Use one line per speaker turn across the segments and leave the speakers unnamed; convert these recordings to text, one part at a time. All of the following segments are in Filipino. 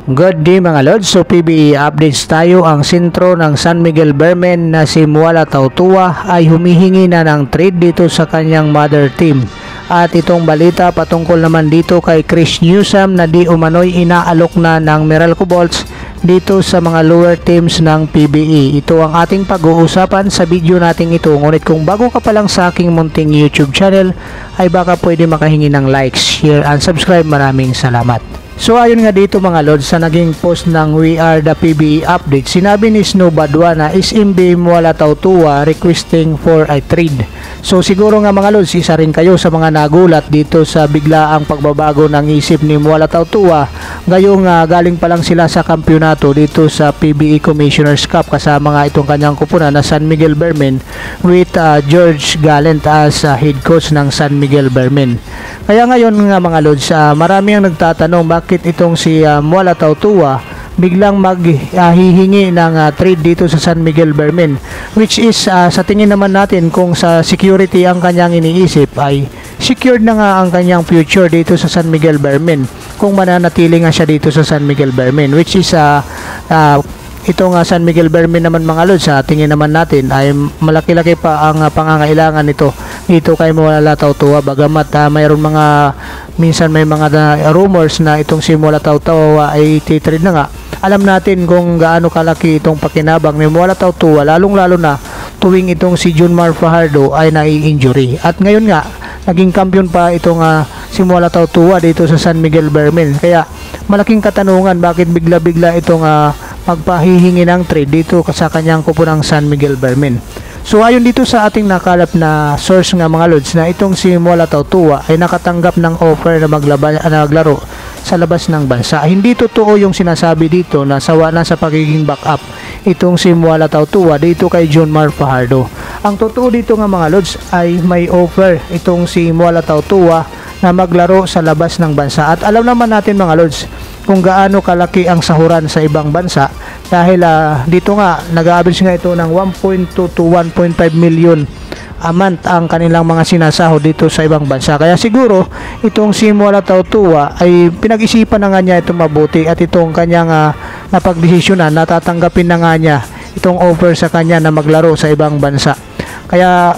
Good day mga Lods, so PBE updates tayo. Ang sentro ng San Miguel Bearmen na si Muala Tautua ay humihingi na ng trade dito sa kanyang mother team. At itong balita patungkol naman dito kay Chris Newsome na di umano'y inaalok na ng Meralco Bolts dito sa mga lower teams ng PBE. Ito ang ating pag-uusapan sa video nating ito. Ngunit kung bago ka pa lang sa aking munting YouTube channel ay baka pwede makahingi ng likes, share and subscribe. Maraming salamat. So ayun nga dito mga Lods, sa naging post ng We Are the PBE update, sinabi ni Snow Badwa na SMB Muala Tautua requesting for a trade. So siguro nga mga Lods, isa rin kayo sa mga nagulat dito sa biglaang pagbabago ng isip ni Muala Tautua. Ngayong galing pa lang sila sa kampyonato dito sa PBE Commissioner's Cup kasama nga itong kanyang kupunan na San Miguel Bearmen with George Gallant as head coach ng San Miguel Bearmen. Kaya ngayon nga mga Lods, marami ang nagtatanong bakit itong si Muala Tautua biglang maghihingi ng trade dito sa San Miguel Bearmen, which is sa tingin naman natin kung sa security ang kanyang iniisip ay secured na nga ang kanyang future dito sa San Miguel Bearmen kung mananatili nga siya dito sa San Miguel Bearmen, which is itong San Miguel Bearmen naman mga Lods, sa tingin naman natin ay malaki-laki pa ang pangangailangan nito dito kay Muala Tautua. Bagamat mayroon minsan may mga rumors na itong si Muala Tautua ay titrade na nga, alam natin kung gaano kalaki itong pakinabang ni Muala Tautua, lalong-lalo na tuwing itong si Junmar Fajardo ay nai-injury. At ngayon nga, naging kampiyon pa itong si Muala Tautua dito sa San Miguel Bearmen. Kaya malaking katanungan bakit bigla-bigla itong magpahihingi ng trade dito sa kanyang kupunang San Miguel Bearmen. So ayon dito sa ating nakalap na source nga mga Lods, na itong si Muala Tautua ay nakatanggap ng offer na maglaro sa labas ng bansa. Hindi totoo yung sinasabi dito na sawa na sa pagiging backup itong si Muala Tautua dito kay Junmar Fajardo. Ang totoo dito nga mga Lods ay may offer itong si Muala Tautua na maglaro sa labas ng bansa. At alam naman natin mga Lods kung gaano kalaki ang sahuran sa ibang bansa, dahil dito nga nag-average nga ito ng 1.2 to 1.5 million a month ang kanilang mga sinasahod dito sa ibang bansa. Kaya siguro itong si Muala Tautua ay pinag-isipan na nga niya itong mabuti at itong kanyang napagdesisyonan, natatanggapin na nga niya itong offer sa kanya na maglaro sa ibang bansa. Kaya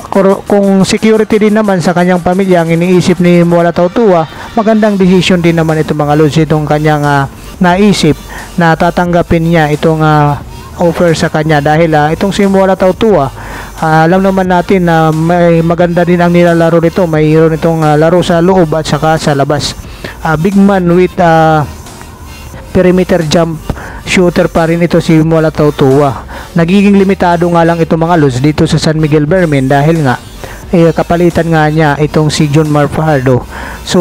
kung security din naman sa kanyang pamilya ang iniisip ni Muala Tautua, magandang decision din naman ito mga Lods, itong kanyang naisip na tatanggapin niya itong offer sa kanya. Dahil itong si Muala Tautua, alam naman natin na may maganda din ang nilalaro nito. Mayroon itong laro sa loob at saka sa labas. Big man with perimeter jump shooter pa rin ito si Muala Tautua. Nagiging limitado nga lang ito mga Lods dito sa San Miguel Bearmen dahil nga kapalitan nga niya itong si Junmar Fajardo. So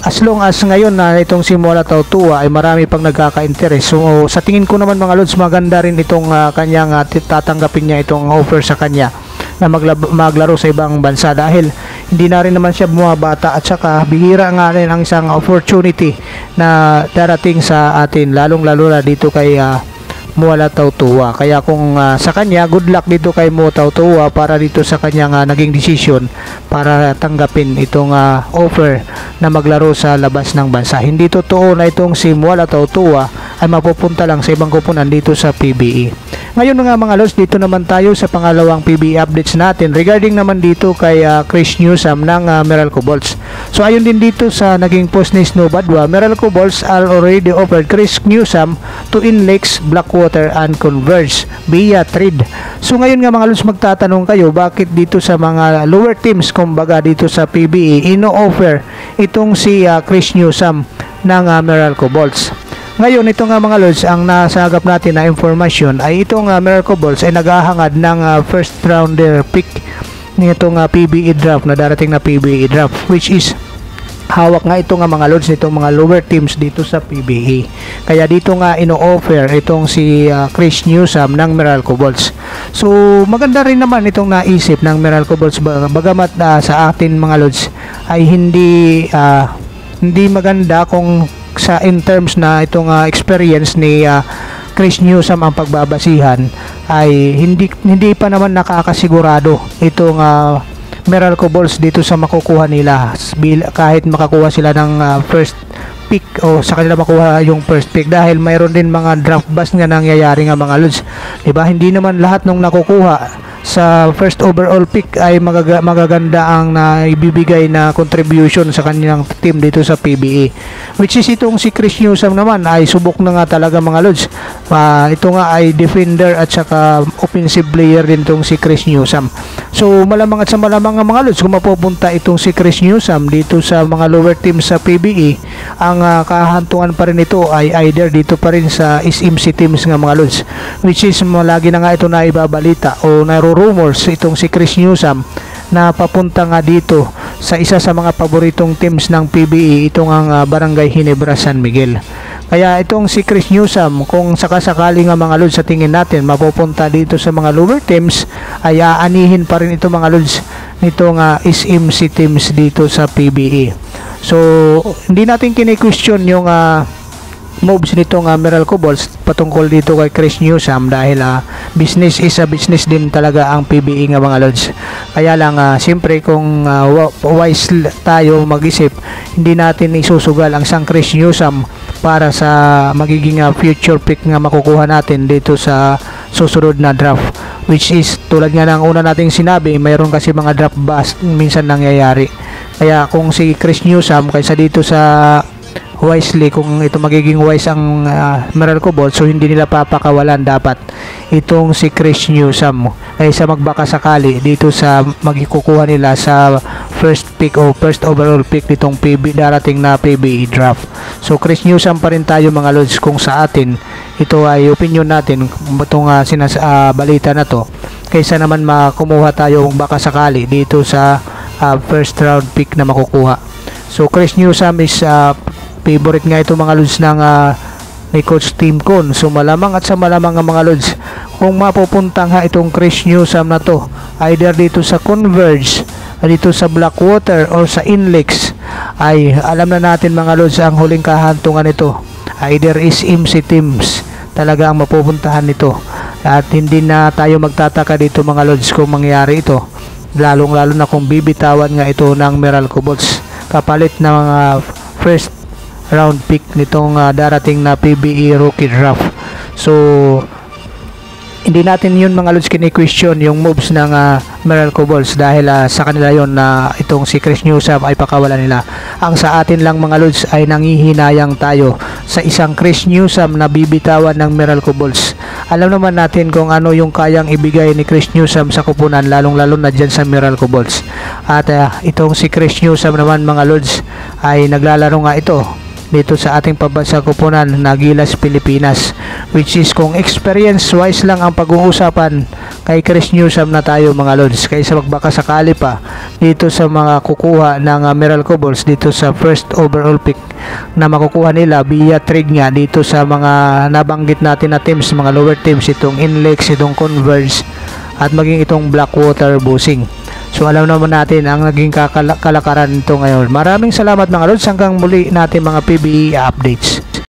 as long as ngayon na itong si Muala Tautua ay marami pang nagkaka-interest, so sa tingin ko naman mga Lods, maganda rin itong kanyang tatanggapin niya itong offer sa kanya na maglaro sa ibang bansa, dahil hindi na rin naman siya bumabata at saka bihira nga rin ang isang opportunity na darating sa atin, lalong-lalo na dito kay Muala Tautua. Kaya kung sa kanya, good luck dito kay Muala Tautua para dito sa kanyang naging decision para tanggapin itong offer na maglaro sa labas ng bansa. Hindi totoo na itong si Muala Tautua ay mapupunta lang sa ibang kupunan dito sa PBE. Ngayon nga mga Lods, dito naman tayo sa pangalawang PBE updates natin regarding naman dito kay Chris Newsome ng Meralco Bolts. So ayon din dito sa naging post ni Snow Badwa, Meralco Bolts are already offered Chris Newsome to Inlex, Blackwater and Converge via trade. So ngayon nga mga Lods, magtatanong kayo bakit dito sa mga lower teams, kumbaga dito sa PBE, ino-offer itong si Chris Newsome ng Meralco Bolts. Ngayon ito nga mga Lods, ang nasagap natin na informasyon ay itong Meralco Bolts ay naghahangad ng first rounder pick nitong PBE draft, na darating na PBE draft, which is hawak nga ito nga mga Lods nitong mga lower teams dito sa PBE. Kaya dito nga ino-offer itong si Chris Newsome ng Meralco Bolts. So maganda rin naman itong naisip ng Meralco Bolts, bagamat sa atin mga Lods ay hindi maganda kung sa in terms na itong experience ni Chris Newsome ang pagbabasihan, ay hindi pa naman nakakasigurado itong Meralco Bolts dito sa makukuha nila kahit makakuha sila ng first pick o sa kanila makuha yung first pick, dahil mayroon din mga draft bust nga nangyayari nga mga lods, diba? Hindi naman lahat nung nakukuha sa first overall pick ay magaganda ang naibibigay na contribution sa kanilang team dito sa PBA, which is itong si Chris Newsome naman ay subok na nga talaga mga lods. Ito nga ay defender at saka offensive player din itong si Chris Newsome. So malamang at sa malamang nga mga lods, kung mapupunta itong si Chris Newsome dito sa mga lower teams sa PBA, ang kahantungan pa rin ito ay either dito pa rin sa SMC teams nga mga lods, which is malagi na nga ito na ibabalita o rumors itong si Chris Newsome na papunta nga dito sa isa sa mga paboritong teams ng PBA, itong ang Barangay Ginebra San Miguel. Kaya itong si Chris Newsome, kung sakasakali nga mga lods sa tingin natin mapupunta dito sa mga lower teams, ay aanihin pa rin ito mga lods nitong SMC teams dito sa PBA. So hindi natin kini-question yung moves nitong Meralco Bulls patungkol dito kay Chris Newsome, dahil business is a business din talaga ang PBA nga mga lods. Kaya lang siyempre kung wise tayo mag-isip, hindi natin isusugal ang sang Chris Newsome para sa magiging future pick nga makukuha natin dito sa susunod na draft, which is tulad nga ng una nating sinabi, mayroon kasi mga draft bust minsan nangyayari. Kaya kung si Chris Newsome kaysa dito sa wisely, kung ito magiging wise ang Meralco Bulls, so hindi nila papakawalan dapat itong si Chris Newsome kaysa magbaka sakali dito sa magkukuha nila sa first pick o first overall pick nitong darating na PBA draft. So Chris Newsome pa rin tayo mga lods, kung sa atin ito ay opinion natin itong balita na to, kaysa naman makumuha tayo baka sakali dito sa first round pick na makukuha. So Chris Newsome is favorite nga ito mga lods ng ni Coach Tim Con. So malamang at sa malamang nga mga lods, kung mapupunta nga itong Chris Newsome na to either dito sa Converge, dito sa Blackwater or sa Inlex, ay alam na natin mga lods ang huling kahantungan nito either is SMC teams talaga ang mapupuntahan nito, at hindi na tayo magtataka dito mga lods kung mangyari ito, lalong lalo na kung bibitawan nga ito ng Meralco Bulls kapalit ng mga first round pick nitong darating na PBA rookie draft. So hindi natin yun mga lods kini-question yung moves ng Meralco Bulls, dahil sa kanila yon na itong si Chris Newsome ay pakawalan nila. Ang sa atin lang mga lods ay nangihinayang tayo sa isang Chris Newsome na bibitawan ng Meralco Bulls. Alam naman natin kung ano yung kayang ibigay ni Chris Newsome sa kupunan, lalong lalo na dyan sa Meralco Bulls. At itong si Chris Newsome naman mga lods ay naglalaro nga ito dito sa ating pambansang kupunan na Gilas Pilipinas, which is kung experience wise lang ang pag-uusapan kay Chris Newsome na tayo mga lods, kaysa magbaka sakali pa dito sa mga kukuha ng Meralco Bulls dito sa first overall pick na makukuha nila via trade nga dito sa mga nabanggit natin na teams, mga lower teams, itong Inlex, itong Converge at maging itong Blackwater Busing. So alam naman natin ang naging kalakaran nito ngayon. Maraming salamat mga lods, hanggang muli natin mga PBA updates.